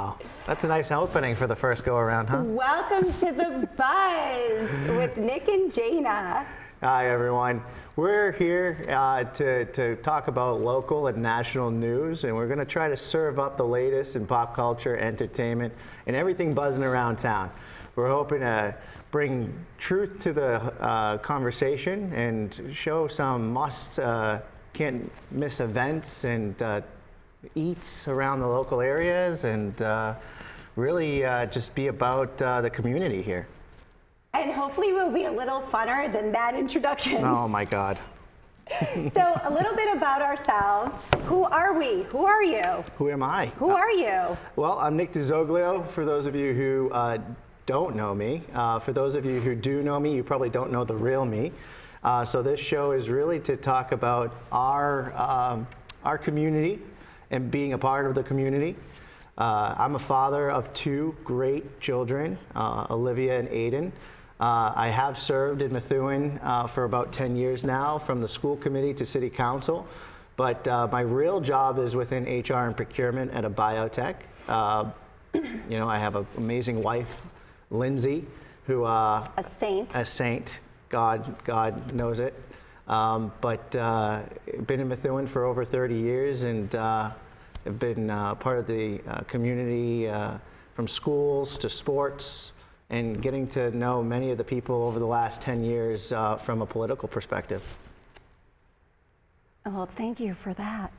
Wow, that's a nice opening for the first go around, huh? Welcome to The Buzz with Nick and Jana. Hi, everyone. We're here to talk about local and national news, and we're going to try to serve up the latest in pop culture, entertainment, and everything buzzing around town. We're hoping to bring truth to the conversation and show some can't miss events and eats around the local areas, and really just be about the community here. And hopefully we'll be a little funner than that introduction. Oh my God. So a little bit about ourselves. Who are we? Who are you? Who am I? Who are you? Well, I'm Nick DeZoglio, for those of you who don't know me. For those of you who do know me, you probably don't know the real me. So this show is really to talk about our community and being a part of the community. I'm a father of two great children, Olivia and Aiden. I have served in Methuen for about 10 years now, from the school committee to city council. But my real job is within HR and procurement at a biotech. You know, I have an amazing wife, Lindsay, who a saint. A saint. God knows it. But been in Methuen for over 30 years, and have been part of the community from schools to sports, and getting to know many of the people over the last 10 years from a political perspective. Oh, thank you for that.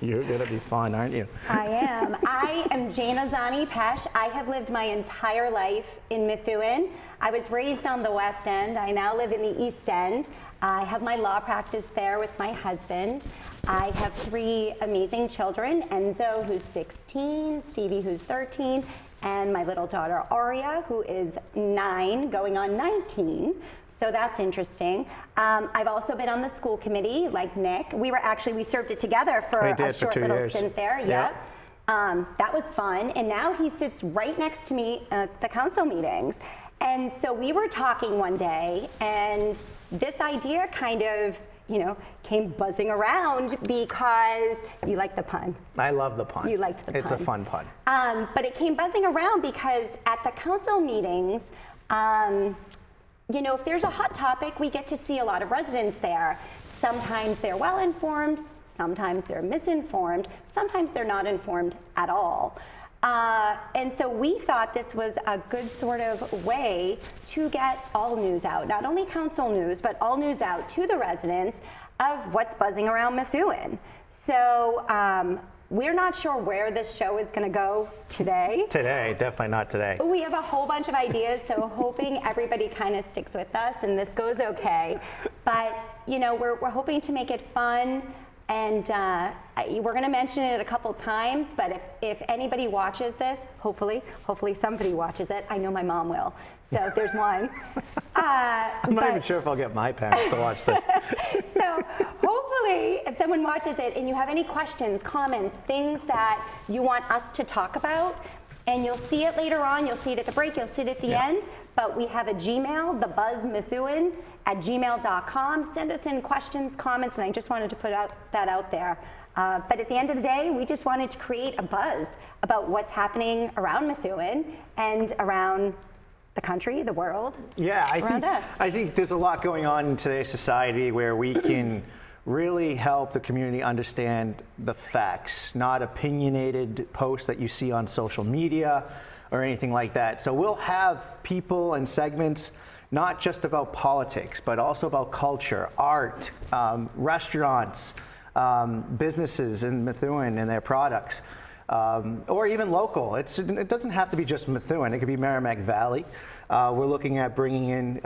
You're gonna be fun, aren't you? I am. I am Jana Zani Pesh. I have lived my entire life in Methuen. I was raised on the West End. I now live in the East End. I have my law practice there with my husband. I have three amazing children, Enzo, who's 16, Stevie, who's 13, and my little daughter, Aria, who is 9, going on 19. So that's interesting. I've also been on the school committee, like Nick. We served it together for a short little stint there. Yep. That was fun. And now he sits right next to me at the council meetings. And so we were talking one day, and this idea kind of, came buzzing around because you like the pun. I love the pun. You liked the pun. It's a fun pun. But it came buzzing around because at the council meetings, if there's a hot topic, we get to see a lot of residents there. Sometimes they're well informed, sometimes they're misinformed, sometimes they're not informed at all. And so we thought this was a good sort of way to get all news out, not only council news, but all news out to the residents of what's buzzing around Methuen. So we're not sure where this show is going to go today. Today, definitely not today. We have a whole bunch of ideas, so hoping everybody kind of sticks with us and this goes okay. But, we're hoping to make it fun. And we're going to mention it a couple times, but if anybody watches this, hopefully somebody watches it. I know my mom will, so there's one. I'm not even sure if I'll get my parents to watch this. So hopefully, if someone watches it and you have any questions, comments, things that you want us to talk about, and you'll see it later on, you'll see it at the break, you'll see it at the end, but we have a Gmail, thebuzzmethuen@gmail.com. Send us in questions, comments, and I just wanted to put that out there. But at the end of the day, we just wanted to create a buzz about what's happening around Methuen and around the country, the world, around us. I think there's a lot going on in today's society where we can really help the community understand the facts, not opinionated posts that you see on social media or anything like that. So we'll have people and segments not just about politics, but also about culture, art, restaurants, businesses in Methuen and their products, or even local. It doesn't have to be just Methuen, it could be Merrimack Valley. We're looking at bringing in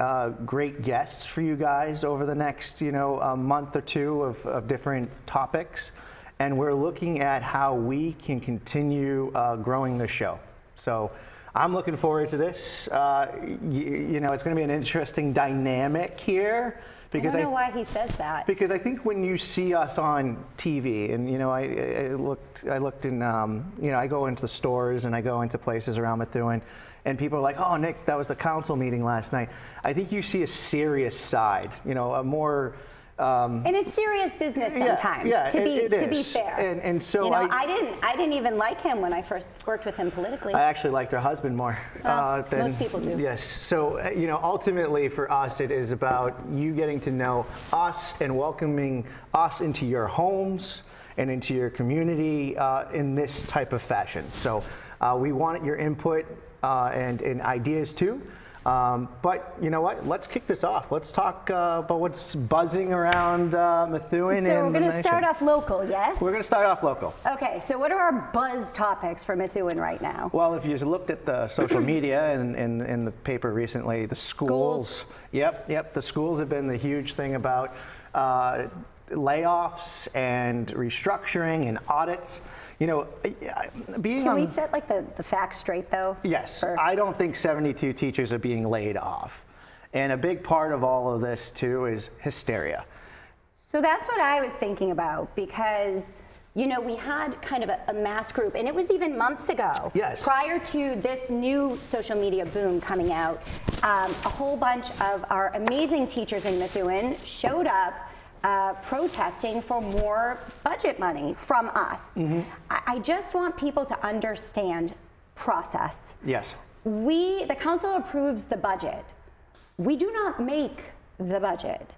great guests for you guys over the next a month or two of different topics. And we're looking at how we can continue growing the show. So I'm looking forward to this. It's going to be an interesting dynamic here. Because I don't know why he says that. Because I think when you see us on TV, and I looked in, I go into the stores and I go into places around Methuen, and people are like, "Oh, Nick, that was the council meeting last night." I think you see a serious side, a more And it's serious business sometimes. To be fair. And so I didn't even like him when I first worked with him politically. I actually liked her husband more. Than most people do. Yes. So ultimately for us, it is about you getting to know us and welcoming us into your homes and into your community in this type of fashion. So we want your input and ideas too. But you know what? Let's kick this off. Let's talk about what's buzzing around Methuen. So we're going to start off local, yes? We're going to start off local. Okay, so what are our buzz topics for Methuen right now? Well, if you looked at the social media and in the paper recently, the schools. Yep. The schools have been the huge thing about layoffs and restructuring and audits. Can we set like the facts straight though? Yes, I don't think 72 teachers are being laid off. And a big part of all of this too is hysteria. So that's what I was thinking about because, we had kind of a mass group, and it was even months ago. Yes. Prior to this new social media boom coming out, a whole bunch of our amazing teachers in Methuen showed up protesting for more budget money from us. Mm-hmm. I just want people to understand process. Yes. The council approves the budget. We do not make the budget.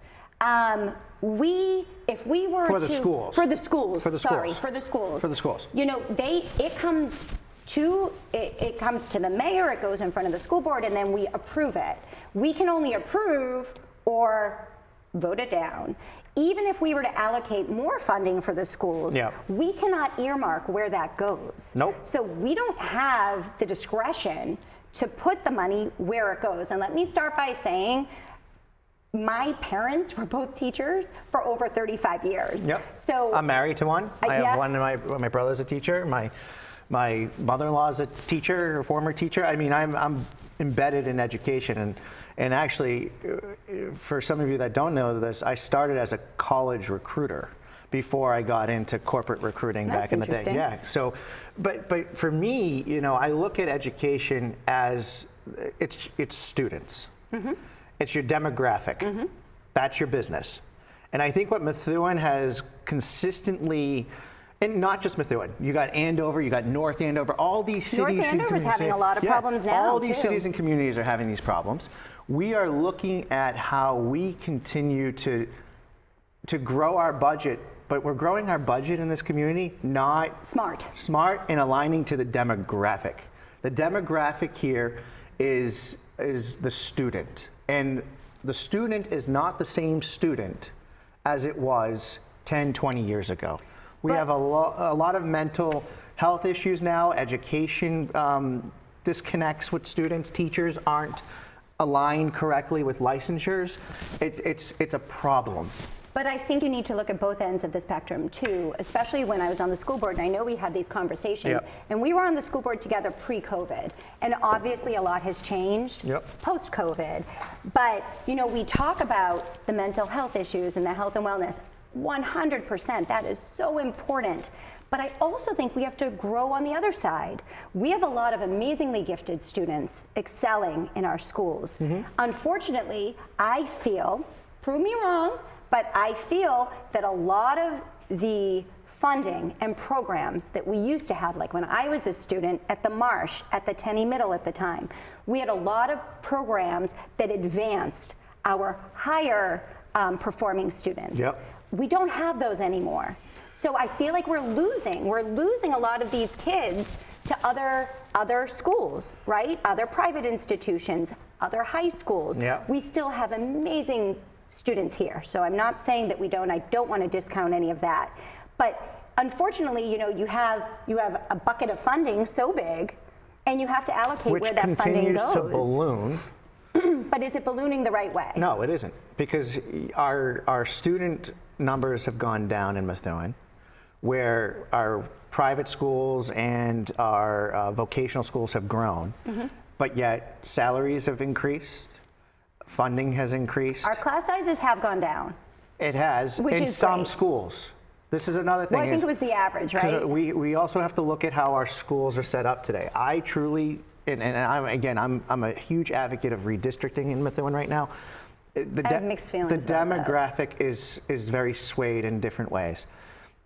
If we were for the schools. For the schools. For the schools. For the schools. For the schools. It comes to the mayor, it goes in front of the school board, and then we approve it. We can only approve or vote it down. Even if we were to allocate more funding for the schools, we cannot earmark where that goes. Nope. So we don't have the discretion to put the money where it goes. And let me start by saying, my parents were both teachers for over 35 years. Yep. So I'm married to one. I have one of my brother's a teacher. My mother-in-law's a teacher, a former teacher. I mean, I'm embedded in education, and actually, for some of you that don't know this, I started as a college recruiter before I got into corporate recruiting back in the day. Yeah. So, but for me, I look at education as it's students. Mm-hmm. It's your demographic. Mm-hmm. That's your business. And I think what Methuen has consistently, and not just Methuen, you got Andover, you got North Andover, all these cities. North Andover's having a lot of problems now. All these cities and communities are having these problems. We are looking at how we continue to grow our budget, but we're growing our budget in this community not smart and aligning to the demographic. The demographic here is the student, and the student is not the same student as it was 10, 20 years ago. We have a lot of mental health issues now. Education disconnects with students. Teachers aren't aligned correctly with licensures. It's a problem. But I think you need to look at both ends of the spectrum too, especially when I was on the school board, and I know we had these conversations, and we were on the school board together pre-COVID, and obviously a lot has changed post-COVID. But we talk about the mental health issues and the health and wellness. 100%, that is so important. But I also think we have to grow on the other side. We have a lot of amazingly gifted students excelling in our schools. Mm-hmm. Unfortunately, I feel, prove me wrong, but I feel that a lot of the funding and programs that we used to have, like when I was a student at the Marsh, at the Tenney Middle at the time, we had a lot of programs that advanced our higher performing students. Yep. We don't have those anymore. So I feel like we're losing a lot of these kids to other schools, right? Other private institutions, other high schools. Yep. We still have amazing students here. So I'm not saying that we don't. I don't want to discount any of that. But unfortunately, you have a bucket of funding so big, and you have to allocate where that funding goes. Which continues to balloon. But is it ballooning the right way? No, it isn't, because our student numbers have gone down in Methuen, where our private schools and our vocational schools have grown, mm-hmm. but yet salaries have increased, funding has increased. Our class sizes have gone down. It has, in some schools. This is another thing. Well, I think it was the average, right? We also have to look at how our schools are set up today. I truly, and I'm a huge advocate of redistricting in Methuen right now, I have mixed feelings The about that. demographic is very swayed in different ways.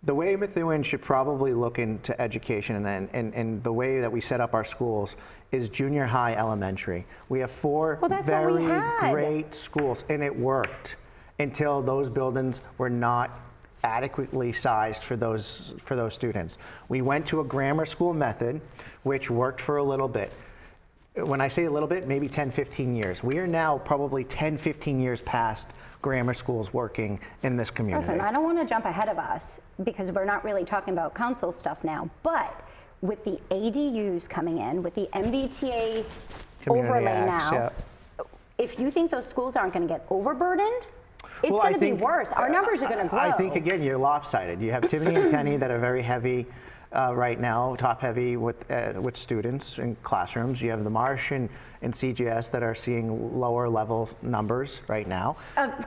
The way Methuen should probably look into education and the way that we set up our schools is junior high, elementary. We have four that's what we very had. great schools, and it worked until those buildings were not adequately sized for those students. We went to a grammar school method, which worked for a little bit. When I say a little bit, maybe 10, 15 years. We are now probably 10, 15 years past grammar schools working in this community. Listen, I don't want to jump ahead of us because we're not really talking about council stuff now, but with the ADUs coming in, with the MBTA Community overlay acts, now, yeah. if you think those schools aren't going to get overburdened, it's Well, going I to be think, worse. Our numbers are going to grow. I think, again, you're lopsided. You have Tiffany and Tenny that are very heavy right now, top heavy with students in classrooms. You have the Marsh and CGS that are seeing lower level numbers right now.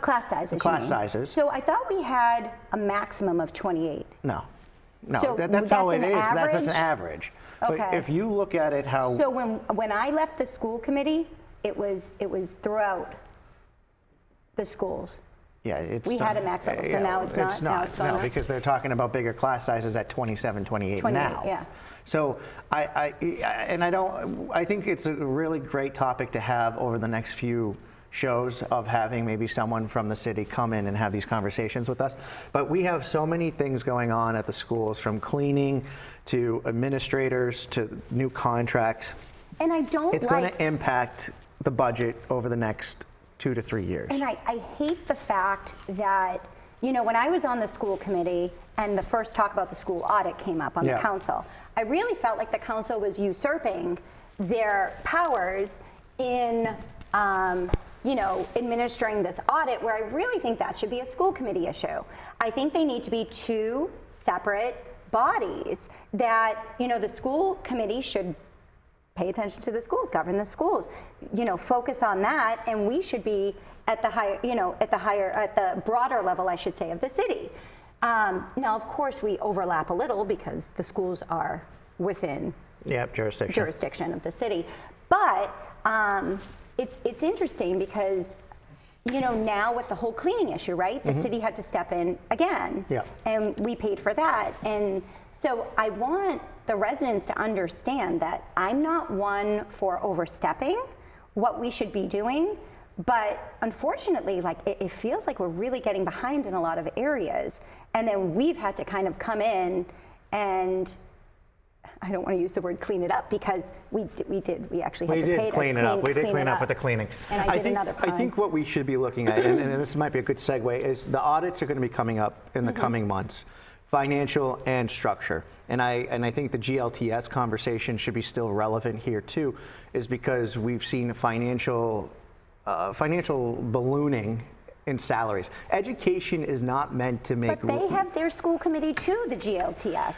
Class sizes. Class sizes. So I thought we had a maximum of 28. No, So that's how that's it an is. That's an average? average. But Okay. if you look at it how... So when I left the school committee, it was throughout the schools. Yeah, it's We had a max level, so now it's not? Now it's gone no, up? because they're talking about bigger class sizes at 27, 28 now. yeah. So I think it's a really great topic to have over the next few shows of having maybe someone from the city come in and have these conversations with us. But we have so many things going on at the schools, from cleaning to administrators to new contracts. And I don't It's going to impact the budget over the next 2 to 3 years. And I hate the fact that, when I was on the school committee and the first talk about the school audit came up on the council, I really felt like the council was usurping their powers in, administering this audit, where I really think that should be a school committee issue. I think they need to be two separate bodies that, the school committee should pay attention to the schools, govern the schools, focus on that, and we should be at the at the broader level, I should say, of the city. Now, of course, we overlap a little because the schools are within jurisdiction of the city. But it's interesting because, now with the whole cleaning issue, right? The city had to step in again, and we paid for that. And so I want the residents to understand that I'm not one for overstepping what we should be doing, but unfortunately, it feels like we're really getting behind in a lot of areas, and then we've had to kind of come in and, I don't want to use the word clean it up, because we actually had to pay to clean it up. We did clean up with the cleaning. And I did another crime. I think what we should be looking at, and this might be a good segue, is the audits are going to be coming up in the coming months, financial and structure. And I think the GLTS conversation should be still relevant here too, is because we've seen financial ballooning in salaries. Education is not meant to make... But they have their school committee too, the GLTS.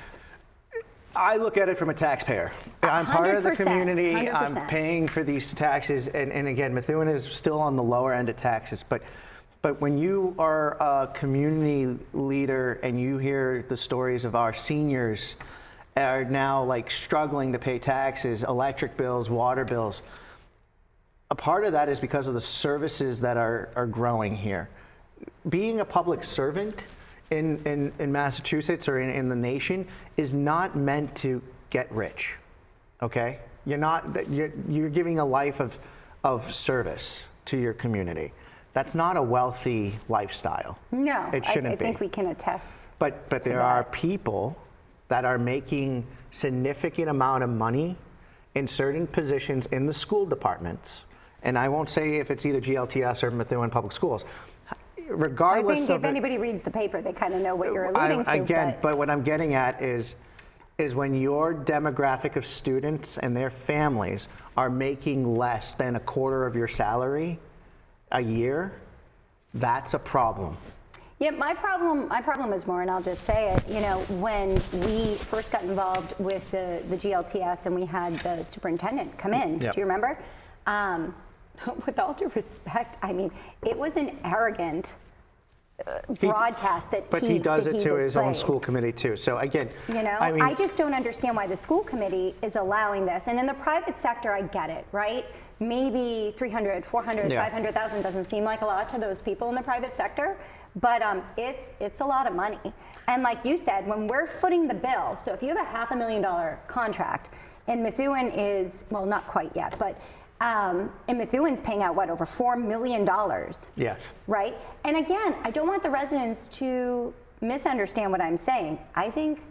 I look at it from a taxpayer. I'm part of the 100%, community. 100%. I'm paying for these taxes. And again, Methuen is still on the lower end of taxes. But when you are a community leader and you hear the stories of our seniors are now struggling to pay taxes, electric bills, water bills, a part of that is because of the services that are growing here. Being a public servant in Massachusetts or in the nation is not meant to get rich, okay? You're giving a life of service to your community. That's not a wealthy lifestyle. No, it shouldn't be. I think we can attest. But there are people that are making significant amount of money in certain positions in the school departments, and I won't say if it's either GLTS or Methuen Public Schools. Regardless I think if anybody reads the paper, they kind of know what you're alluding to. But what I'm getting at is when your demographic of students and their families are making less than a quarter of your salary a year, that's a problem. Yeah, my problem is more, and I'll just say it, when we first got involved with the GLTS and we had the superintendent come in, do you remember? With all due respect, it was an arrogant broadcast But he does it to his own displayed. school committee too. So again, I mean, I just don't understand why the school committee is allowing this. And in the private sector, I get it, right? Maybe 300, 400, Yeah. 500,000 doesn't seem like a lot to those people in the private sector, but it's a lot of money. And like you said, when we're footing the bill, so if you have a $500,000 contract, and Methuen is, well, not quite yet, but and Methuen's paying out, what, over $4 million? yes. Right? And again, I don't want the residents to misunderstand what I'm saying. I think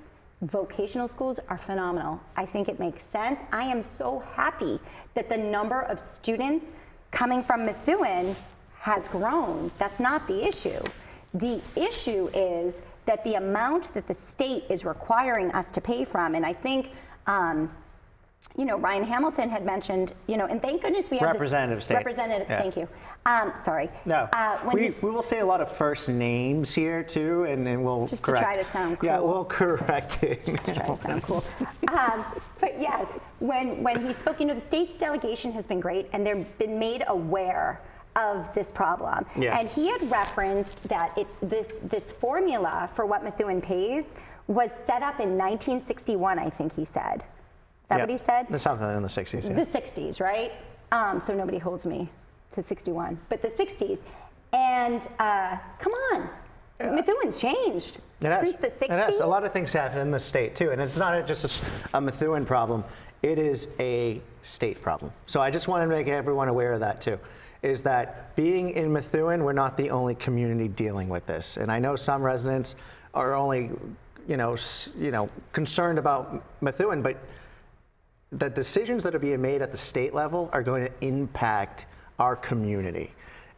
vocational schools are phenomenal. I think it makes sense. I am so happy that the number of students coming from Methuen has grown. That's not the issue. The issue is that the amount that the state is requiring us to pay from, and I think, Ryan Hamilton had mentioned, and thank goodness we have Representative this state. representative. Yeah. Thank you. Sorry. No, we will say a lot of first names here too, and then we'll just correct. to try to sound cool. Yeah, we'll correct it. To try to sound cool. But yes, when he spoke, the state delegation has been great, and they've been made aware of this problem. Yeah. And he had referenced that this formula for what Methuen pays was set up in 1961, I think he said. Is that what he said? That's something in the 60s. Yeah. The 60s, right? So nobody holds me to 61, but the 60s. And come on, Methuen's changed since the 60s. It has. A lot of things happen in the state too, and it's not just a Methuen problem. It is a state problem. So I just want to make everyone aware of that too. Is that being in Methuen, we're not the only community dealing with this, and I know some residents are only, concerned about Methuen, but the decisions that are being made at the state level are going to impact our community,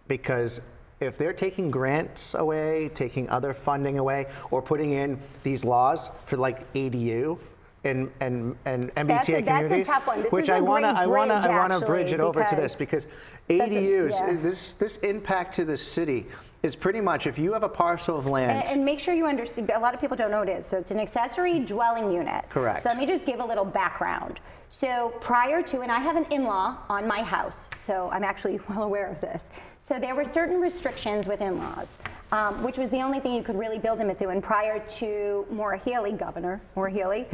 because if they're taking grants away, taking other funding away, or putting in these laws for like ADU and MBTA communities, that's a tough one. This which is a I want to great bridge it over to this, because ADUs, yeah. this impact to the city is pretty much if you have a parcel of land. And make sure you understand, a lot of people don't know what it is. So it's an accessory dwelling unit. Correct. So let me just give a little background. So prior to, and I have an in-law on my house, so I'm actually well aware of this. So there were certain restrictions with in-laws, which was the only thing you could really build in Methuen prior to Governor Maura Healey,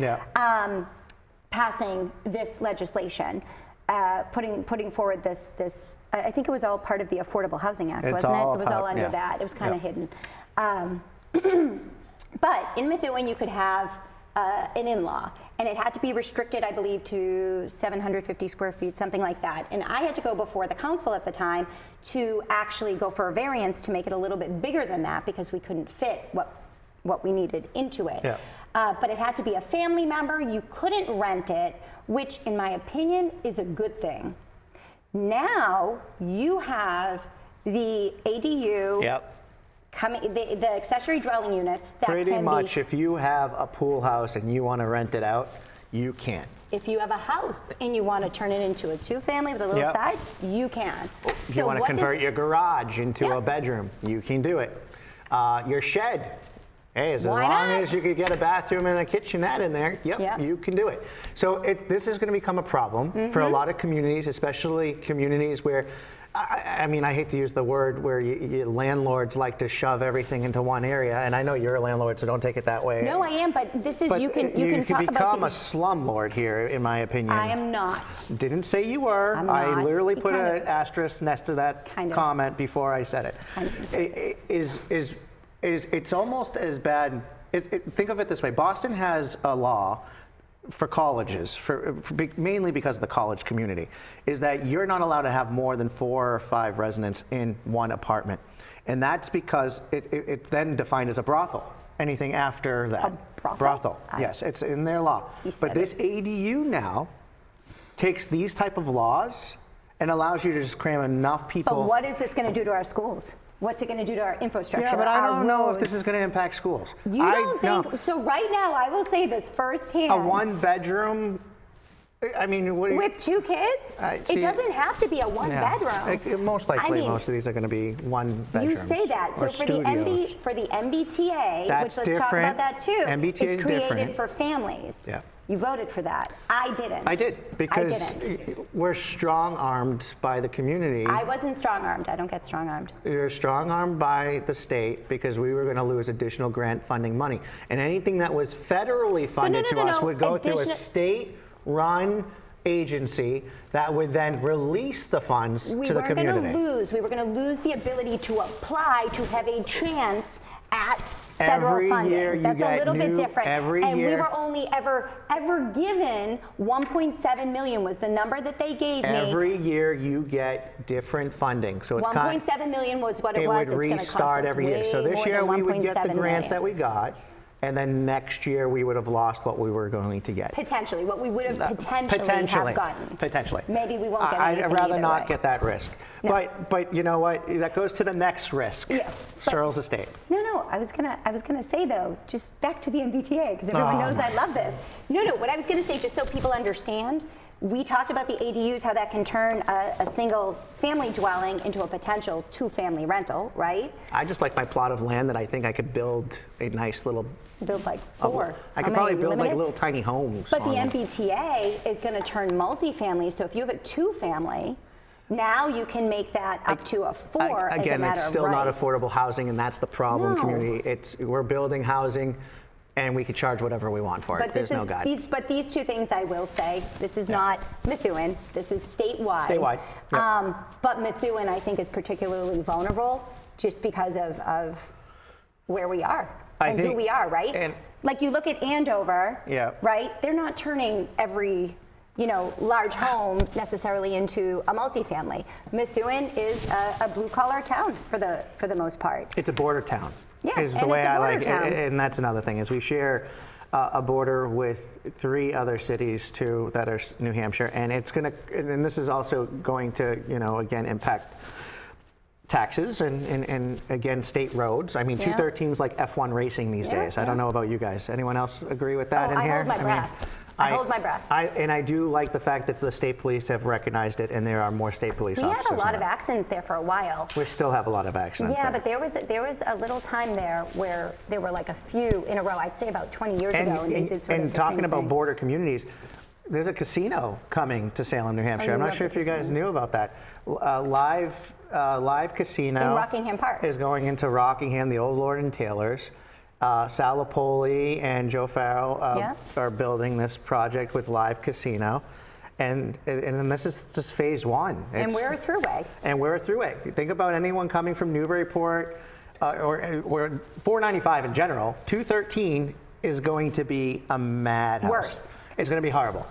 passing this legislation, putting forward this. I think it was all part of the Affordable Housing Act, wasn't it? It was all under that. It was kind of hidden. But in Methuen, you could have an in-law, and it had to be restricted, I believe, to 750 square feet, something like that. And I had to go before the council at the time to actually go for a variance to make it a little bit bigger than that, because we couldn't fit what we needed into it. Yeah. But it had to be a family member. You couldn't rent it, which in my opinion is a good thing. Now you have the ADU, the accessory dwelling units that pretty much, if you have a pool house and you want to rent it out, you can. If you have a house and you want to turn it into a two-family with a little side, you can. If you want to convert your garage into a bedroom, you can do it. Your shed, hey, as long as you could get a bathroom and a kitchenette in there, you can do it. So this is going to become a problem for a lot of communities, especially communities where, I mean, I hate to use the word where landlords like to shove everything into one area, and I know you're a landlord, so don't take it that way. No, I am, but this is, you can talk about become a slumlord here, in my opinion. I am not. Didn't say you were. I'm not. I literally put an asterisk next to that comment before I said it. It's almost as bad. Think of it this way: Boston has a law for colleges, mainly because of the college community, is that you're not allowed to have more than 4 or 5 residents in one apartment. And that's because it's then defined as a brothel. Anything after that. A brothel? Yes, it's in their law. But this ADU now takes these type of laws and allows you to just cram enough people. But what is this going to do to our schools? What's it going to do to our infrastructure? Yeah, but I don't know if this is going to impact schools. You don't think? So right now, I will say this firsthand. A 1-bedroom, I mean, with 2 kids? It doesn't have to be a 1-bedroom. Most likely, most of these are going to be 1 bedroom. You say that. So for the MBTA, That's which let's talk about that too. MBTA it's created different. for families. Yeah. You voted for that. I didn't. I did, because we're strong-armed by the community. I wasn't strong-armed. I don't get strong-armed. You're strong-armed by the state because we were going to lose additional grant funding money. And anything that was federally funded to us would go through a state-run agency that would then release the funds to the community. We were going to lose the ability to apply to have a chance at federal funding. That's a little bit different. And we were only ever given 1.7 million was the number that they gave me. Every year you get different funding. So it's 1.7 million was what it was. It would restart every year. So this year we would get the grants that we got. And then next year we would have lost what we were going to get. Potentially, what we would have potentially have gotten. Potentially. Maybe we won't get anything. I'd rather not way. get that risk. No. But you know what? That goes to the next risk. Yeah. Searles Estate. No. I was gonna say though, just back to the MBTA because everyone knows I love this. No. What I was gonna say, just so people understand. We talked about the ADUs, how that can turn a single family dwelling into a potential 2-family rental, right? I just like my plot of land that I think I could build a nice little. Build like 4. I could probably build like little tiny homes. But the MBTA is going to turn multifamily. So if you have a 2-family, now you can make that up to a 4. Again, it's still not affordable housing, and that's the problem, community. We're building housing. And we could charge whatever we want for it. There's no guidance. But these 2 things I will say, this is not Methuen, this is statewide. Statewide. Yep. But Methuen, I think, is particularly vulnerable just because of where we are and who we are, right? And like you look at Andover, right? They're not turning every large home necessarily into a multifamily. Methuen is a blue-collar town for the most part. It's a border town. Yeah, is the way I like it, and that's another thing is we share a border with 3 other cities too that are New Hampshire, and it's going to, and this is also going to, again impact taxes and again state roads. I mean, 213 is like F1 racing these days. I don't know about you guys. Anyone else agree with that in here? I hold my breath. I hold my breath. I do like the fact that the state police have recognized it, and there are more state police officers. We had a lot of accidents there for a while. We still have a lot of accidents. Yeah, but there was a little time there where there were like a few in a row. I'd say about 20 years ago, and they did sort of the talking same about thing. Border communities, there's a casino coming to Salem, New Hampshire. I'm not sure if you guys knew about that. Live Casino in Rockingham Park is going into Rockingham, the old Lord and Taylor's. Sal Lapoli and Joe Farrell are building this project with Live Casino. And this is just phase 1. And we're a throughway. And we're a throughway. Think about anyone coming from Newburyport or 495 in general. 213 is going to be a madhouse. Worse. It's going to be horrible.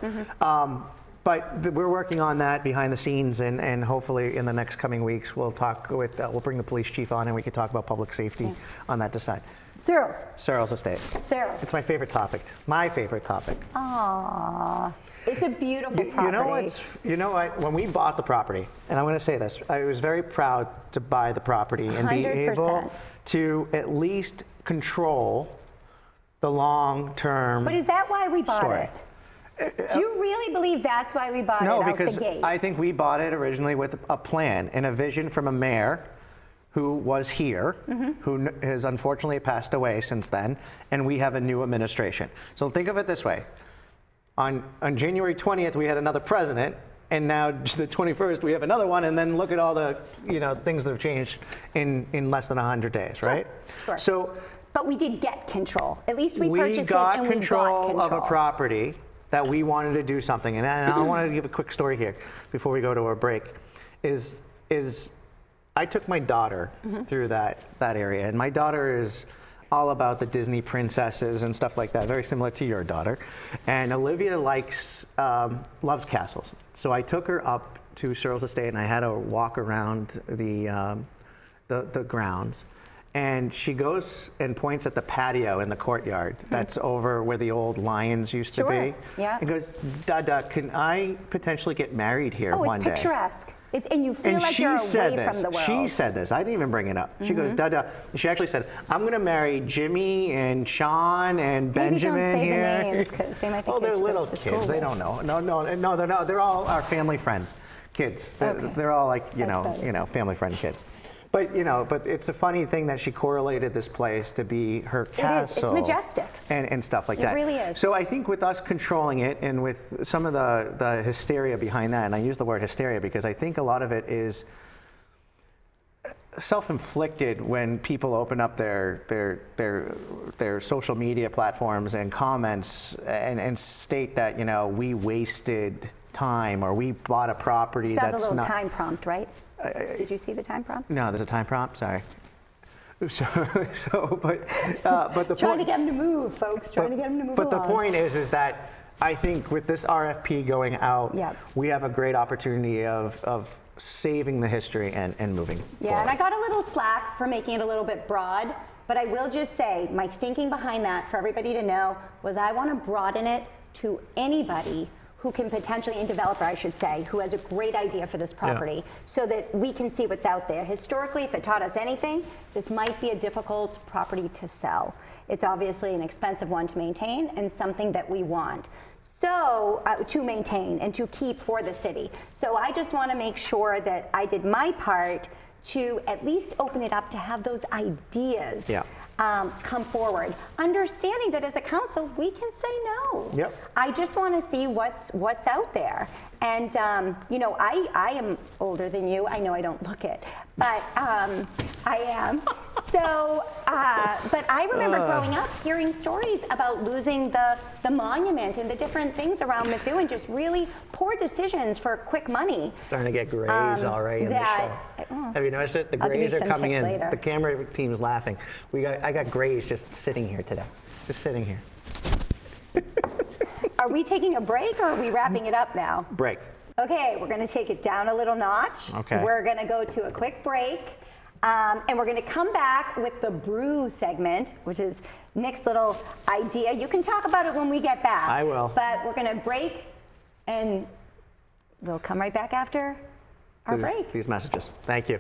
But we're working on that behind the scenes, and hopefully in the next coming weeks we'll we'll bring the police chief on and we can talk about public safety on that side. Searles Estate. Searles. It's my favorite topic. My favorite topic. Aww. It's a beautiful property. You know what? When we bought the property, and I'm going to say this, I was very proud to buy the property and 100%. Be able to at least control the long-term. But is that why we bought it? Do you really believe that's why we bought it out the gate? No, because I think we bought it originally with a plan and a vision from a mayor who was here, who has unfortunately passed away since then, and we have a new administration. So think of it this way. On January 20th, we had another president, and now the 21st, we have another one, and then look at all the things that have changed in less than 100 days, right? Sure. But we did get control. At least we purchased it and we got control of a property that we wanted to do something. And I wanted to give a quick story here before we go to our break. Is I took my daughter through that area, and my daughter is all about the Disney princesses and stuff like that, very similar to your daughter. And Olivia loves castles. So I took her up to Searles Estate, and I had her walk around the grounds. And she goes and points at the patio in the courtyard that's over where the old lions used to be. Yeah. And goes, Dada, can I potentially get married here one day? Oh, it's picturesque. And you feel like you're away from the world. She said this. I didn't even bring it up. She goes, Dada. She actually said, I'm going to marry Jimmy and Sean and Benjamin Maybe here. don't say the names because they might be they're little kids. They don't know. No, they're not. They're all our family friends, kids. They're all like, family friend kids. But but it's a funny thing that she correlated this place to be her castle. It is. It's majestic. And stuff like that. It really is. So I think with us controlling it and with some of the hysteria behind that, and I use the word hysteria because I think a lot of it is self-inflicted when people open up their social media platforms and comments and state that we wasted time or we bought a property You saw that's the little not time prompt, right? Did you see the time prompt? No, there's a time prompt. Sorry. But the Trying point, to get him to move, folks. Trying to get him to move But along. the point is that I think with this RFP going out, Yep. we have a great opportunity of saving the history and moving Yeah, forward. and I got a little slack for making it a little bit broad, but I will just say my thinking behind that for everybody to know was I want to broaden it to anybody who can potentially, and developer I should say, who has a great idea for this property so that we can see what's out there. Historically, if it taught us anything, this might be a difficult property to sell. It's obviously an expensive one to maintain and something that we want. So, to maintain and to keep for the city. So I just want to make sure that I did my part to at least open it up to have those ideas come forward. Understanding that as a council, we can say no. Yep. I just want to see what's out there. And, I am older than you. I know I don't look it, but I am. So, but I remember growing up hearing stories about losing the monument and the different things around Methuen, just really poor decisions for quick money. Starting to get grays already in the show. Have you noticed it? The I'll give you grays are some coming tips in. later. The camera team is laughing. I got grays just sitting here today. Just sitting here. Are we taking a break or are we wrapping it up now? Break. Okay, we're going to take it down a little notch. Okay. We're going to go to a quick break, and we're going to come back with the brew segment, which is Nick's little idea. You can talk about it when we get back. I will. But we're going to break, and we'll come right back after our break. These messages. Thank you.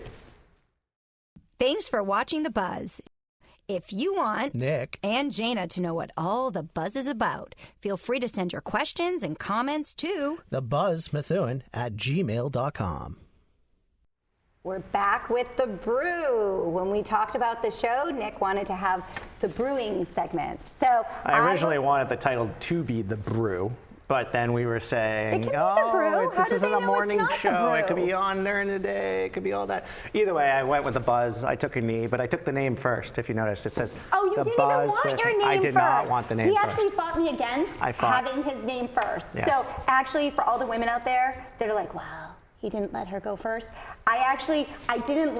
Thanks for watching The Buzz. If you want Nick and Jana to know what all the buzz is about, feel free to send your questions and comments to thebuzzmethuen@gmail.com. We're back with the brew. When we talked about the show, Nick wanted to have the brewing segment. So I originally wanted the title to be The Brew, but then we were saying, It can be The Brew. How this do isn't they a know morning it's not The show. It could Brew? be on during the day. It could be all that. Either way, I went with The Buzz. I took a knee, but I took the name first, if you noticed. It says Oh, you The didn't Buzz even want with- your name I first. did not want the name He first. actually fought me against I fought. having his name first. Yes. So actually, for all the women out there, they're like, wow, he didn't let her go first. I didn't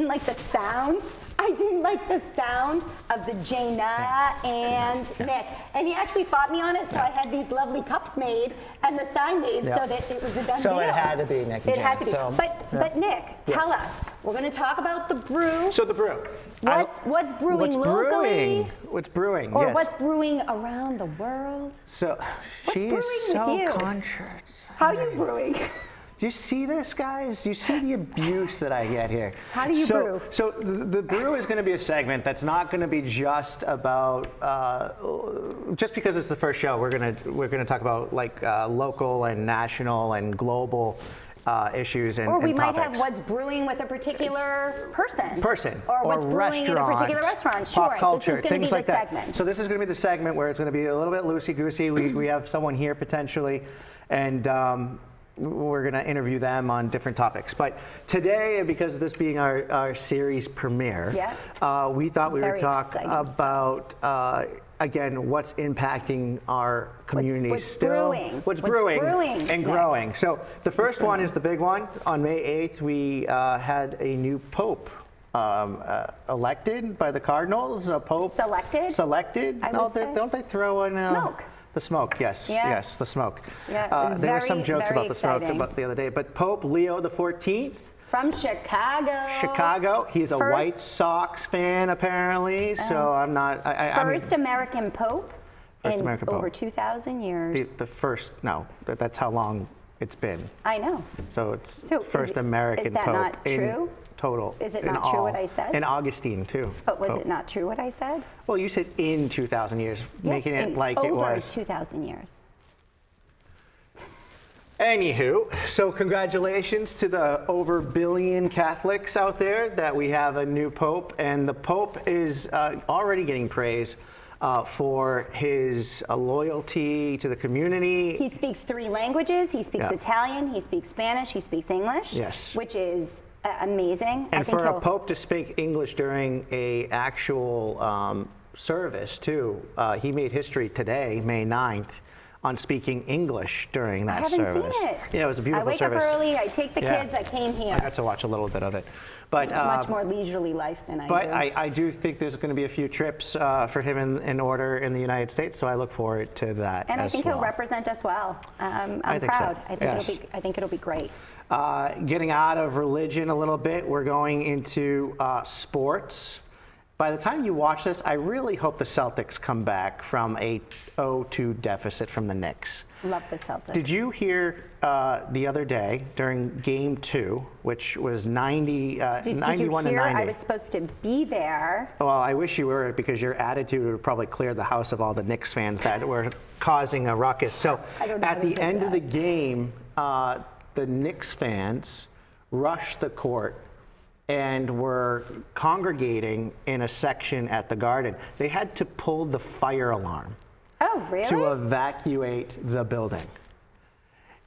like the sound. I didn't like the sound of the Jana and Nick. And he actually fought me on it, so I had these lovely cups made and the sign made so that it was a done deal. So it had to be Nick and It had to be. Jana, so, But Nick, tell us. We're going to talk about the brew. So The Brew. What's brewing locally? What's brewing? Or yes. what's brewing around the world? So What's she brewing is with so you? conscious. How are you brewing? Do you see this, guys? Do you see the abuse that I get here? How do you brew? So the brew is going to be a segment that's not going to be just about. Just because it's the first show, we're gonna talk about like local and national and global issues and Or we and might topics. have what's brewing with a particular person. Or what's brewing in a particular restaurant. Sure, pop culture, this is going to things be like the that. segment. So this is going to be the segment where it's going to be a little bit loosey-goosey. We have someone here potentially, and we're going to interview them on different topics. But today, because this being our series premiere, we thought we would Very talk exciting about, again, what's impacting our community what's still. brewing. What's brewing and yeah. growing. So the first one is the big one. On May 8th, we had a new pope. Elected by the Cardinals, a pope. Selected. I No, would say. don't they throw in Smoke. The smoke, yes, Yeah. yes, the smoke. Yeah, there were some very, jokes very about the smoke exciting. about the other day, but Pope Leo the 14th, From Chicago. Chicago. He's a First- White Sox fan apparently, so I'm not. I mean, First American Pope First in American Pope. over 2,000 years. the first. No, that's how long it's been. I know. So it's So first is American that Pope not in true? total. Is it in not true all. what I said? And Augustine too. But was Pope. it not true what I said? Well, you said in 2,000 years, Yes, making it in like it over was. 2,000 years. Anywho, so congratulations to the over billion Catholics out there that we have a new Pope, and the Pope is already getting praise for his loyalty to the community. He speaks 3 languages. He speaks Italian, he speaks Spanish, he speaks English. Yes. Which is amazing. And for a Pope to speak English during a actual service too, he made history today, May 9th, on speaking English during that service. I haven't seen it. Yeah, it was a beautiful service. I wake up early, I take the kids, I came here. I got to watch a little bit of it. But much more leisurely life than I do. But I do think there's going to be a few trips for him in order in the United States, so I look forward to that. And I think he'll represent us well. I'm proud. So. I think it'll be great. Getting out of religion a little bit, we're going into sports. By the time you watch this, I really hope the Celtics come back from a 0-2 deficit from the Knicks. Love the Celtics. Did you hear the other day during Game 2, which was 91 did you to hear 90? I was supposed to be there. Well, I wish you were, because your attitude would probably clear the house of all the Knicks fans that were causing a ruckus. So at the end of the game, the Knicks fans rushed the court and were congregating in a section at the Garden. They had to pull the fire alarm. Oh, really? To evacuate the building.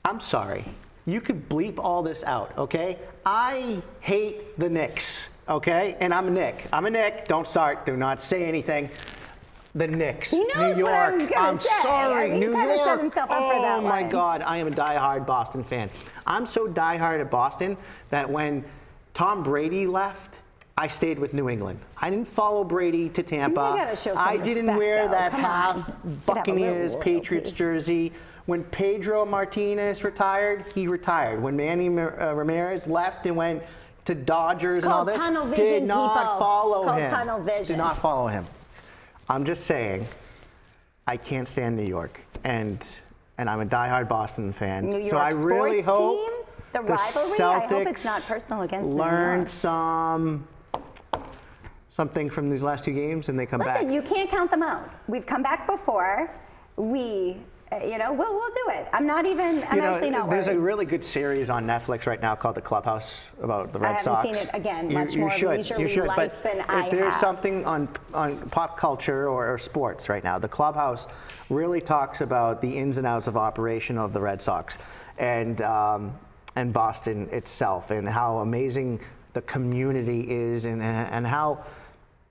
I'm sorry. You could bleep all this out, okay? I hate the Knicks, okay? And I'm a Knick. I'm a Knick. Don't start. Do not say anything. The Knicks. He knows New York. what I was gonna say. Sorry, I mean, New he kinda York. set himself up for that Oh my one. God, I am a diehard Boston fan. I'm so diehard at Boston that when Tom Brady left, I stayed with New England. I didn't follow Brady to Tampa. You gotta show some I didn't respect, wear though. that Come half on. You gotta have a Buccaneers little Patriots loyalty. jersey. When Pedro Martinez retired, he retired. When Manny Ramirez left and went to Dodgers and all called this, tunnel vision, did not people. follow It's called him. tunnel vision. Did not follow him. I'm just saying, I can't stand New York, and I'm a diehard Boston fan. New York so I really sports hope teams, the the rivalry. I hope it's not Celtics personal against New learned York. something from these last 2 games, and they come back. Listen, you can't count them out. We've come back before. We'll do it. I'm actually not There's a worried. really good series on Netflix right now called The Clubhouse about the Red I Sox. haven't seen it, again, You- much you more should, leisurely you should. life But than if I there's have. something on pop culture or sports right now, The Clubhouse really talks about the ins and outs of operation of the Red Sox and Boston itself, and how amazing the community is, and how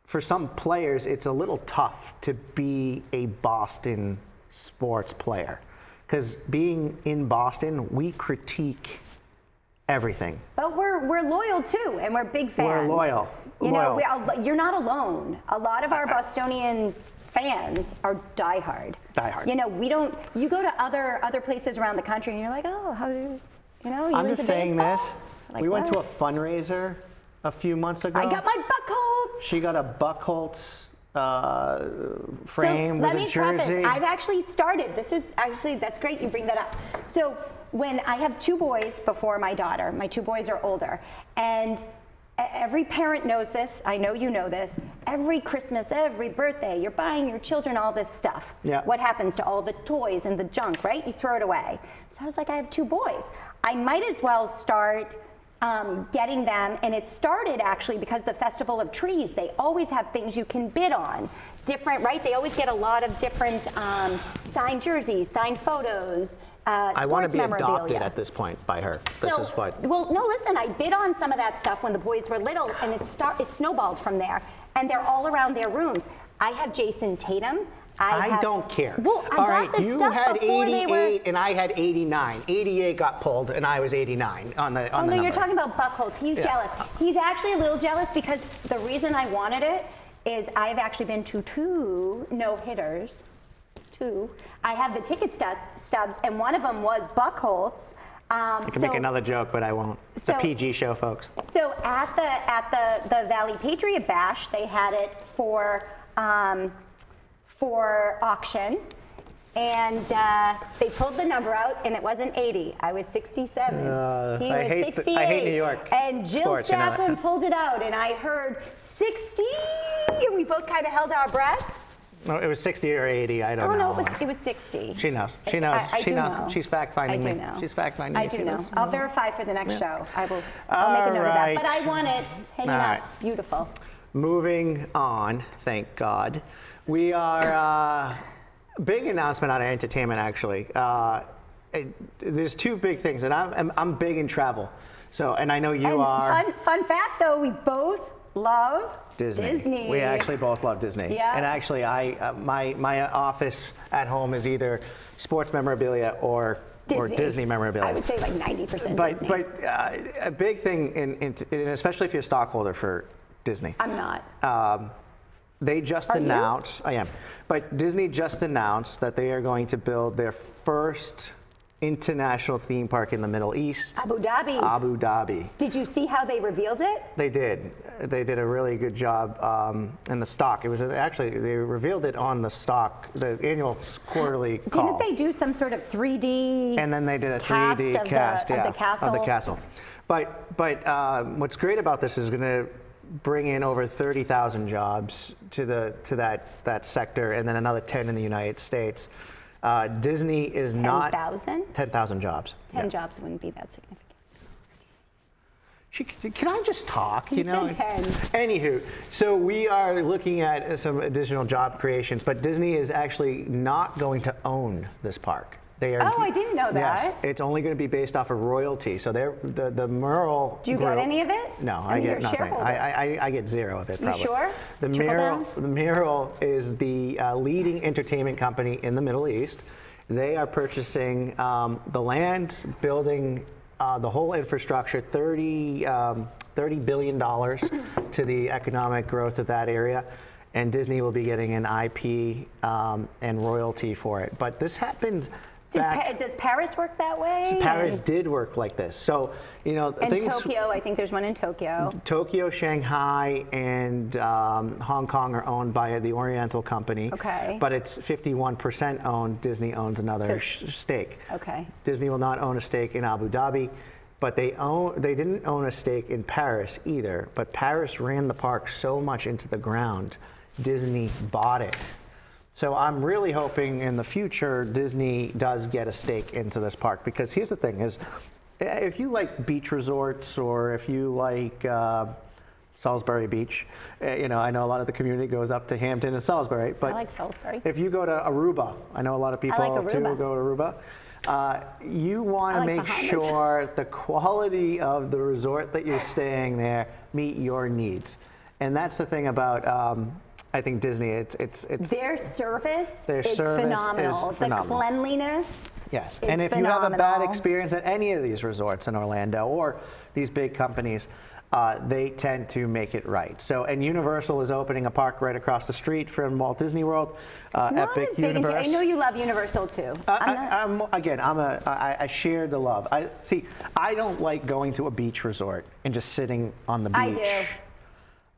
for some players it's a little tough to be a Boston sports player. Because being in Boston, we critique everything. But we're loyal too, and we're big fans. We're loyal. You're not alone. A lot of our Bostonian fans are diehard. Diehard. You go to other places around the country, and you're like, oh, how do you I'm into just saying baseball? this. Like, We went to a what? fundraiser a few months ago. I got my Buckholz. She got a Buckholz frame So with let a me jersey. preface, I've actually started. That's great you bring that up. So when I have 2 boys before my daughter, my 2 boys are older, and every parent knows this, I know you know this, every Christmas, every birthday, you're buying your children all this stuff. Yeah. What happens to all the toys and the junk, right? You throw it away. So I was like, I have 2 boys. I might as well start getting them, and it started actually because the Festival of Trees, they always have things you can bid on. Different, right? They always get a lot of different signed jerseys, signed photos, I want to sports be adopted memorabilia. at this point by her. Well, no, listen, I bid on some of that stuff when the boys were little, and it snowballed from there. And they're all around their rooms. I have Jason Tatum. I don't care. Well, I All got right, this you stuff had before they 88 were. and I had 89. 88 got pulled and I was 89 on the Oh no, number. you're talking about Buckholz. He's jealous. He's actually a little jealous because the reason I wanted it is I've actually been to 2 no-hitters. 2. I have the ticket stubs, and one of them was Buckholz. I can make another joke, but I won't. It's a PG show, folks. So at the Valley Patriot Bash, they had it for auction, and they pulled the number out, and it wasn't 80. I was 67. He was 68. I hate New York And Jill sports, you know that. Staplin pulled it out, and I heard 60, and we both kind of held our breath. No, it was 60 or 80. I don't know. Oh, no, it was 60. She knows. She knows. I she do knows. know. She's fact finding I me. do know. She's fact finding me. I do know. I'll verify for the next show. I'll make a note of that. But I want it hanging All up. right. Beautiful. Moving on, thank God. We are, big announcement out of entertainment, actually. There's two big things, and I'm big in travel. So, and I know you are. Fun fact, though, we both love Disney. We actually both love Disney. Yeah. And actually, my office at home is either sports memorabilia or Disney memorabilia. I would say like 90% Disney. But a big thing, especially if you're a stockholder for Disney. I'm not. They just announced, I am, but Disney just announced that they are going to build their first international theme park in the Middle East. Abu Dhabi. Abu Dhabi. Did you see how they revealed it? They did. They did a really good job in the stock. It was actually, they revealed it on the stock, the annual quarterly call. Didn't they do some sort of 3D And then they did a cast 3D of cast, the castle? of the castle. But what's great about this is going to bring in over 30,000 jobs to that sector, and then another 10 in the United States. Disney is not 10,000? 10,000 jobs. 10 jobs wouldn't be that significant. Can I just talk? You said 10. Anywho, so we are looking at some additional job creations, but Disney is actually not going to own this park. They are. Oh, I didn't know that. Yes, it's only going to be based off of royalty. So the Merle. Do you group, get any of it? No, I mean, get you're a nothing. shareholder. I get zero of it. Probably. You sure? The Merle is the leading entertainment company in the Middle East. They are purchasing the land, building the whole infrastructure, $30 billion to the economic growth of that area. And Disney will be getting an IP and royalty for it. But this happened. Does Paris work that way? Paris did work like this. So, and Tokyo, I think there's one in Tokyo. Tokyo, Shanghai, and Hong Kong are owned by the Oriental Company. Okay. But it's 51% owned. Disney owns another stake. Okay. Disney will not own a stake in Abu Dhabi, but they didn't own a stake in Paris either. But Paris ran the park so much into the ground, Disney bought it. So I'm really hoping in the future Disney does get a stake into this park, because here's the thing is, if you like beach resorts or if you like Salisbury Beach, I know a lot of the community goes up to Hampton and Salisbury, but I like Salisbury. If you go to Aruba, I know a lot of people too go to Aruba. You want to make sure the quality of the resort that you're staying there meet your needs, and that's the thing about. I think Disney, it's their service is phenomenal. The cleanliness. Yes, is and if phenomenal. you have a bad experience at any of these resorts in Orlando or these big companies, they tend to make it right. So, and Universal is opening a park right across the street from Walt Disney World, Epic Universe. I know you love Universal too. I share the love. I don't like going to a beach resort and just sitting on the beach. I do.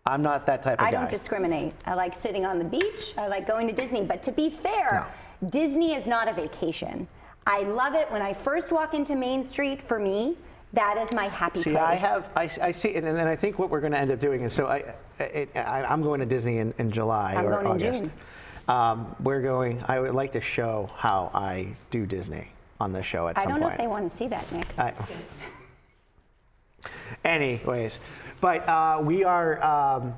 I'm not that type of guy. I don't discriminate. I like sitting on the beach. I like going to Disney. But to be fair, Disney is not a vacation. I love it when I first walk into Main Street. For me, that is my happy place. I see, and I think what we're going to end up doing is, I'm going to Disney in July or August. We're going. I would like to show how I do Disney on this show at some point. I don't know if they want to see that, Nick. Anyways, but we are.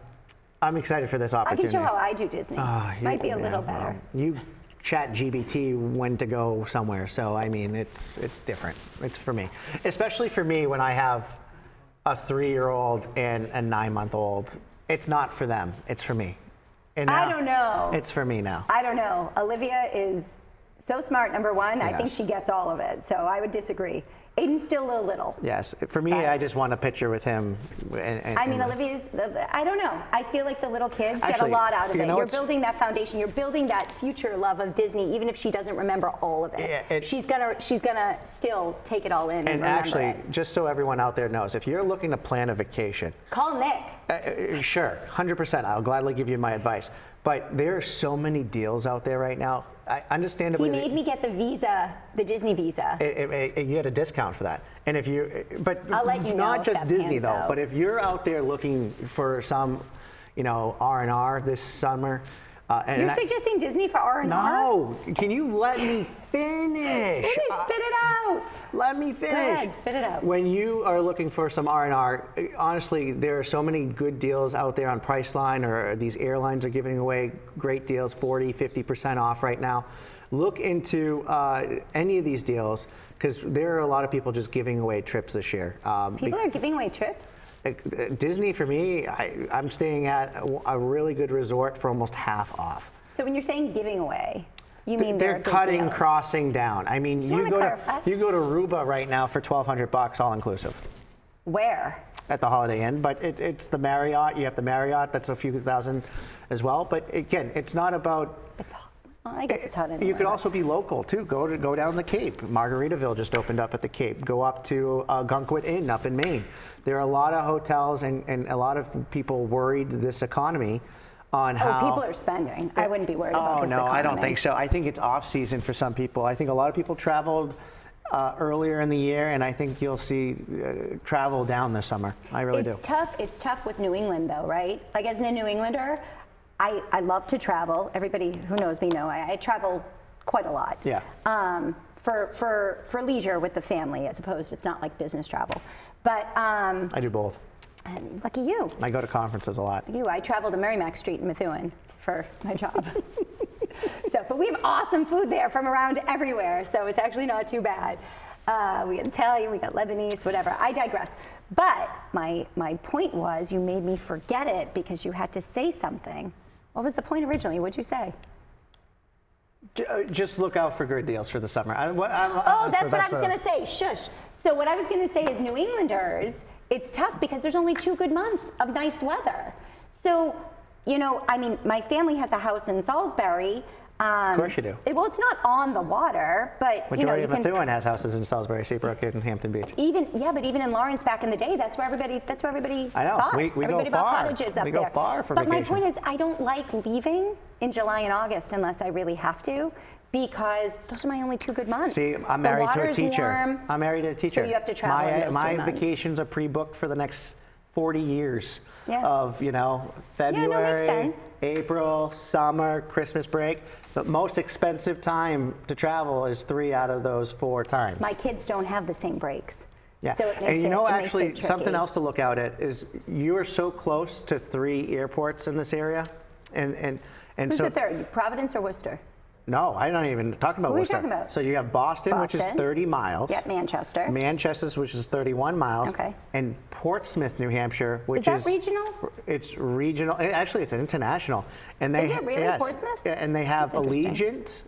I'm excited for this opportunity. I can show how I do Disney. Might be a little better. You chat GBT when to go somewhere, so I mean it's different. It's for me, especially for me when I have a 3-year-old and a 9-month-old. It's not for them. It's for me. And now, I don't know. It's for me now. I don't know. Olivia is so smart, number one. Yes. I think she gets all of it, so I would disagree. Aiden's still a little. Yes, for me, I just want a picture with him. Olivia's, I don't know. I feel like the little kids get a lot out of it. You're building that foundation. You're building that future love of Disney, even if she doesn't remember all of it. She's gonna still take it all in and remember actually, it. just so everyone out there knows, if you're looking to plan a vacation, call Nick. Sure, 100%. I'll gladly give you my advice. But there are so many deals out there right now. Understandably, he made me get the visa, the Disney visa. You get a discount for that. And I'll let you know not if just that Disney pans though. out. But if you're out there looking for some, R&R this summer, You're suggesting Disney for R&R? No, can you let me finish? Spit it out. Let me finish. Go ahead, spit it out. When you are looking for some R&R, honestly, there are so many good deals out there on Priceline, or these airlines are giving away great deals, 40, 50% off right now. Look into any of these deals, because there are a lot of people just giving away trips this year. People are giving away trips? Disney, for me, I'm staying at a really good resort for almost half off. So when you're saying giving away, you mean they're cutting, crossing down. I mean, you go to Aruba right now for $1,200 all inclusive. Where? At the Holiday Inn, but it's the Marriott. You have the Marriott, that's a few thousand as well. But again, it's not about. I guess it's hot anywhere. You could also be local too. Go down the Cape. Margaritaville just opened up at the Cape. Go up to Gunkwit Inn up in Maine. There are a lot of hotels and a lot of people worried this economy on how. Oh, people are spending. I wouldn't be worried about this economy. I don't think so. I think it's off season for some people. I think a lot of people traveled earlier in the year, and I think you'll see travel down this summer. I really do. It's tough with New England though, right? Like as a New Englander, I love to travel. Everybody who knows me know I travel quite a lot. Yeah. For leisure with the family, as opposed, it's not like business travel. But I do both. Lucky you. I go to conferences a lot. I travel to Merrimack Street in Methuen for my job. But we have awesome food there from around everywhere, so it's actually not too bad. We got Italian, we got Lebanese, whatever. I digress. But my point was, you made me forget it because you had to say something. What was the point originally? What'd you say? Just look out for good deals for the summer. That's what I was going to say. Shush. So what I was going to say is New Englanders, it's tough because there's only 2 good months of nice weather. So, I mean, my family has a house in Salisbury. Of course you do. Well, it's not on the water, but Majority of Methuen has houses in Salisbury, Seabrook, and Hampton Beach. But even in Lawrence back in the day, that's where everybody I know. bought. We everybody go bought far. cottages up we there. go far for but vacation. my point is, I don't like leaving in July and August unless I really have to, because those are my only 2 good months. See, I'm married to a teacher. Warm, I'm married to a teacher. So you have to travel in those 2 months. My vacations are pre-booked for the next 40 years of, February, makes sense. April, summer, Christmas break. The most expensive time to travel is 3 out of those 4 times. My kids don't have the same breaks. Yeah, so it makes and actually something else to look out at is you are so close to 3 airports in this area, and Who's so the third? Providence or Worcester? No, I'm not even talking about Who are you Worcester. talking about? So you have Boston, which is 30 miles. Yep, Manchester. Manchester, which is 31 miles. Okay. And Portsmouth, New Hampshire, which is that regional? It's regional. Actually, it's international. And Is it really Portsmouth? Yeah, and they have That's Allegiant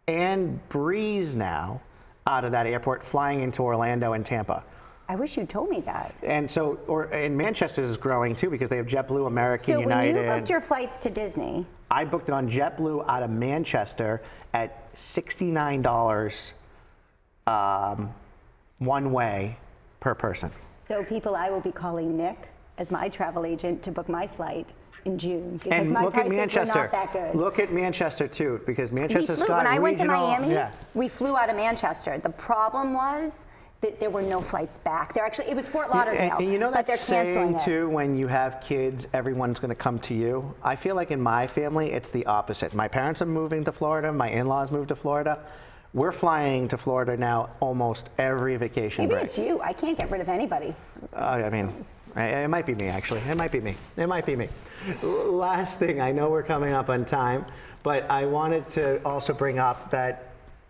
and Breeze now out of that airport flying into Orlando and Tampa. I wish you'd told me that. And so, and Manchester is growing too because they have JetBlue, American, United. So when you booked your flights to Disney, I booked it on JetBlue out of Manchester at $69 one way per person. So people, I will be calling Nick as my travel agent to book my flight in June because And my look at prices Manchester. were not that good. Look at Manchester too, because Manchester's got when I went to regional- Miami, yeah. we flew out of Manchester. The problem was that there were no flights back. It was Fort Lauderdale, And you know but that they're canceling saying it. too, when you have kids, everyone's going to come to you. I feel like in my family, it's the opposite. My parents are moving to Florida. My in-laws moved to Florida. We're flying to Florida now almost every vacation Maybe break. it's you. I can't get rid of anybody. I mean, it might be me, actually. It might be me. It might be me. Last thing, I know we're coming up on time, but I wanted to also bring up that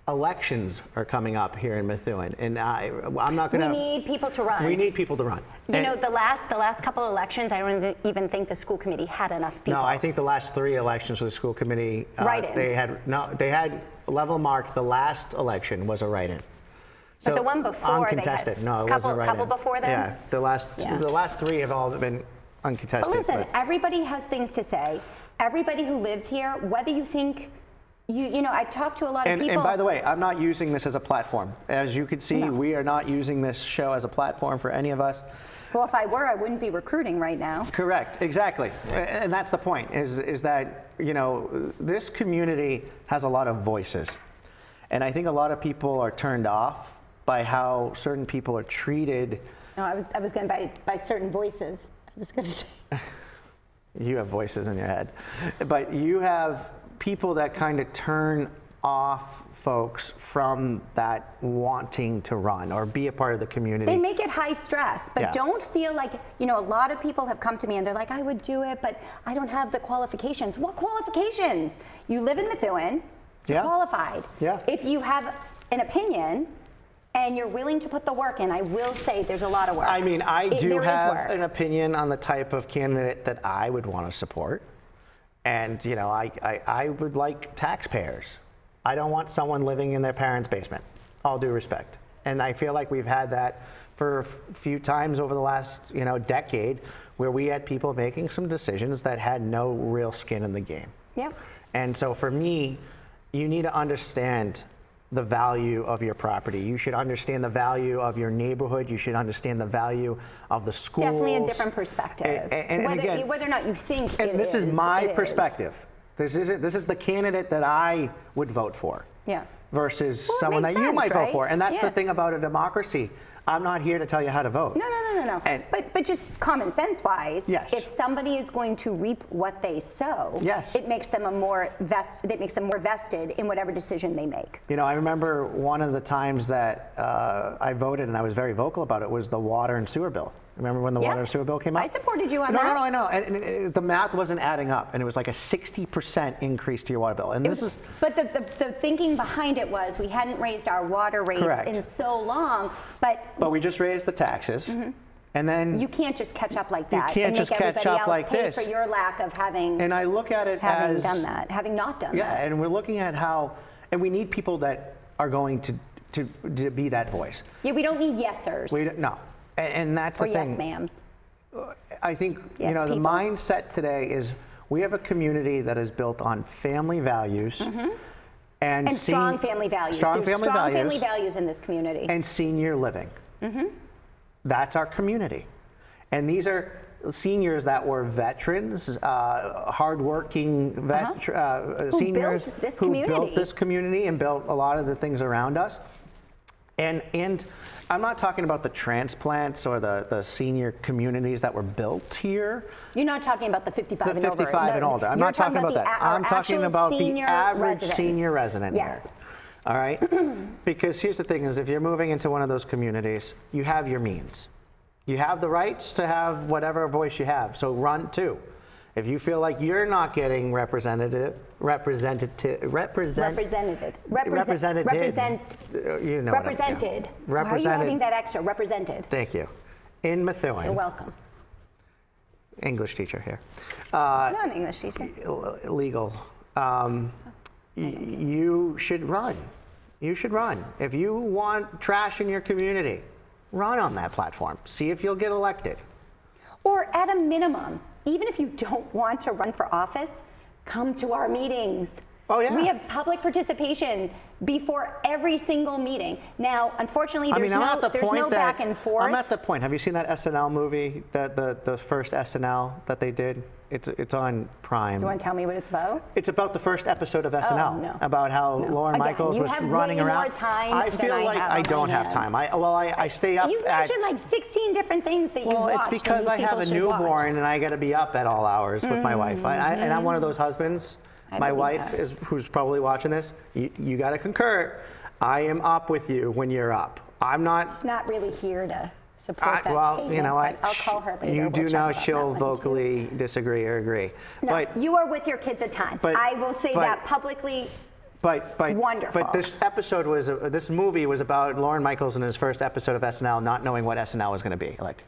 elections are coming up here in Methuen, and I'm not going to. We need people to run. We need people to run. You know, the last couple of elections, I don't even think the school committee had enough people. No, I think the last 3 elections for the school committee, write-ins. they had level marked. The last election was a write-in. But the one before, uncontested. they had No, it couple, wasn't a write-in. couple before then? Yeah, the last 3 have all been uncontested. But listen, everybody has things to say. Everybody who lives here, whether you think, you know, I've talked to a lot of people. And by the way, I'm not using this as a platform. As you can see, we are not using this show as a platform for any of us. Well, if I were, I wouldn't be recruiting right now. Correct, exactly. And that's the point, is that, you know, this community has a lot of voices. And I think a lot of people are turned off by how certain people are treated. No, I was going by certain voices. I was going to say. You have voices in your head. But you have people that kind of turn off folks from that wanting to run or be a part of the community. They make it high stress, but don't feel like, a lot of people have come to me and they're like, I would do it, but I don't have the qualifications. What qualifications? You live in Methuen, you're qualified. Yeah. If you have an opinion and you're willing to put the work in, I will say there's a lot of work. I mean, I do there is have work. an opinion on the type of candidate that I would want to support. And, I would like taxpayers. I don't want someone living in their parents' basement, all due respect. And I feel like we've had that for a few times over the last, decade, where we had people making some decisions that had no real skin in the game. Yeah. And so for me, you need to understand the value of your property. You should understand the value of your neighborhood. You should understand the value of the schools. Definitely a different perspective. And whether or not you think it is. And this is my perspective. This is the candidate that I would vote for. Yeah. Versus Well, it someone makes that you sense, might right? vote for. And that's the Yeah. thing about a democracy. I'm not here to tell you how to vote. No. And- But just common sense wise, Yes. if somebody is going to reap what they sow, Yes. it makes them more vested in whatever decision they make. I remember one of the times that I voted, and I was very vocal about it, was the water and sewer bill. Remember when the water and sewer bill came out? I supported you on No, that. I know. And the math wasn't adding up, and it was like a 60% increase to your water bill. And But the thinking behind it was we hadn't raised our water rates Correct. in so long, but we just raised the taxes, and then you can't just catch up like that. can't and just make catch everybody up else like pay this. for your lack of having And I look at it as done that, having not done yeah, that. and we're looking at how, and we need people that are going to be that voice. Yeah, we don't need yesers No, and that's or the thing. yes ma'ams. I think Yes, the people. mindset today is we have a community that is built on family values and Strong family values. Strong There's family strong values family values in this community. and senior living. That's our community, and these are seniors that were veterans, hardworking seniors built this who built community. this community and built a lot of the things around us. And I'm not talking about the transplants or the senior communities that were built here. You're not talking about the 55 The and over. 55 and older. I'm You're not talking about that. I'm talking about the senior average residents. senior resident Yes. here. All right? Because here's the thing is if you're moving into one of those communities, you have your means. You have the rights to have whatever voice you have. So run too. If you feel like you're not getting represented, You know represented. Why are you adding that extra? Represented. Thank you. In Methuen. You're welcome. English teacher here. Not an English teacher. Legal. You should run. You should run. If you want trash in your community, run on that platform. See if you'll get elected. Or at a minimum, even if you don't want to run for office, come to our meetings. Oh, yeah. We have public participation before every single meeting. Now, unfortunately, there's no back and forth. I'm at the point. Have you seen that SNL movie, the first SNL that they did? It's on Prime. You want to tell me what it's about? It's about the first episode of SNL, no. about how Lauren Again, Michaels you was have running way around. more time I than feel I like have I on don't my have hands. time. I stay up. You mentioned like 16 different things that you Well, watched. it's because and I these have people a should watch. newborn and I got to be up at all hours with my wife. And I'm one of those husbands. I My believe wife that. who's probably watching this. You got to concur. I am up with you when you're up. I'm not. She's not really here to support that well, statement. you know what? but I'll call her later. You We'll do chat know about she'll that one, too. vocally disagree or agree. No, but you are with your kids a ton. but- I will say but- that publicly. But Wonderful. But this movie was about Lauren Michaels in his first episode of SNL, not knowing what SNL was going to be like.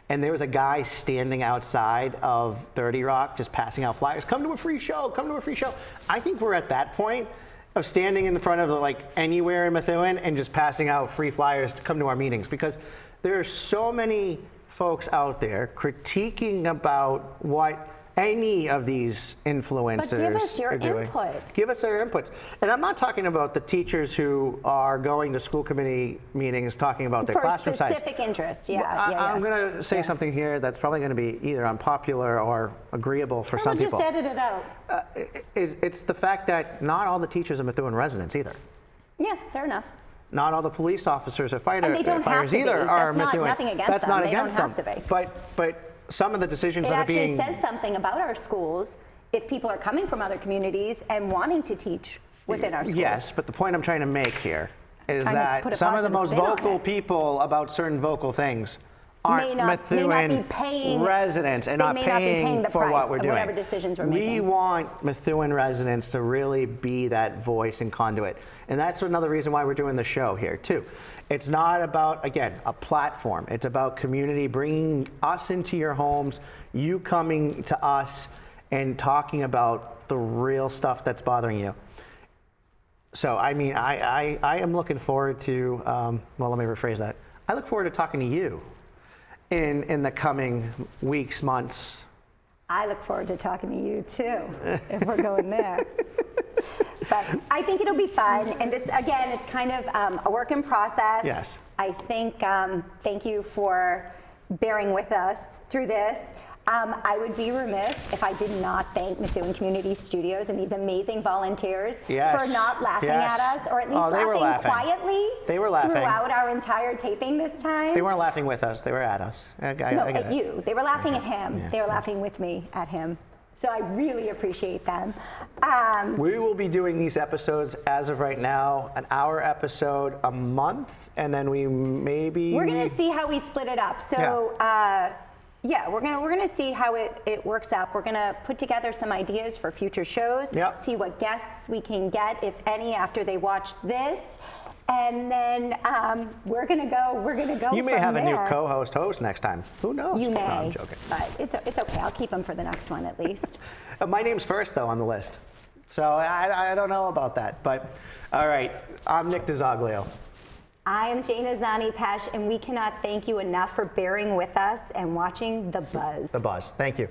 And there was a guy standing outside of 30 Rock, just passing out flyers. Come to a free show. Come to a free show. I think we're at that point of standing in front of like anywhere in Methuen and just passing out free flyers to come to our meetings, because there are so many folks out there critiquing about what any of these influencers But give us your are doing. input. Give us their inputs. And I'm not talking about the teachers who are going to school committee meetings talking about their For classroom size. specific interest, Well, I'm going to say Yeah. something here that's probably going to be either unpopular or agreeable for some We'll people. just edit it out. It's the fact that not all the teachers are Methuen residents either. Yeah, fair enough. Not all the police officers or And they don't have firefighters to be. either are That's not- Methuen. nothing against That's them. not They don't against have them. to be. But some of the decisions It that are actually being... says something about our schools if people are coming from other communities and wanting to teach within our schools. Yes, but the point I'm trying to make here is Trying to put a that some of the positive most spin on vocal it. people about certain vocal things aren't May not be Methuen paying- residents and they not may not be paying paying the for price what we're of doing. whatever decisions we're We making. want Methuen residents to really be that voice and conduit. And that's another reason why we're doing the show here too. It's not about, again, a platform. It's about community, bringing us into your homes, you coming to us and talking about the real stuff that's bothering you. So, I mean, I am looking forward to, well, let me rephrase that. I look forward to talking to you in the coming weeks, months. I look forward to talking to you too, if we're going there. But I think it'll be fun. And this, again, it's kind of a work in process. Yes. I think, thank you for bearing with us through this. I would be remiss if I did not thank Methuen Community Studios and these amazing volunteers Yes. for not laughing Yes. at us, or at least Oh, they were laughing laughing. quietly They were laughing. throughout our entire taping this time. They weren't laughing with us, they were at us. I No, get at it. you. They were laughing at him. Yeah. They were laughing with me at him. So I really appreciate them. We will be doing these episodes as of right now, an hour episode a month, and then we maybe... We're gonna see how we split it up. So yeah, we're gonna see how it works out. We're gonna put together some ideas for future shows. Yep. See what guests we can get, if any, after they watch this, and then we're gonna go. You may from have a new there. co-host next time. Who knows? You No, may, I'm joking. but it's okay. I'll keep them for the next one at least. My name's first, though, on the list. So I don't know about that. But, all right, I'm Nick DeZoglio. I am Jana Zani-Pesh, and we cannot thank you enough for bearing with us and watching The Buzz. The Buzz. Thank you.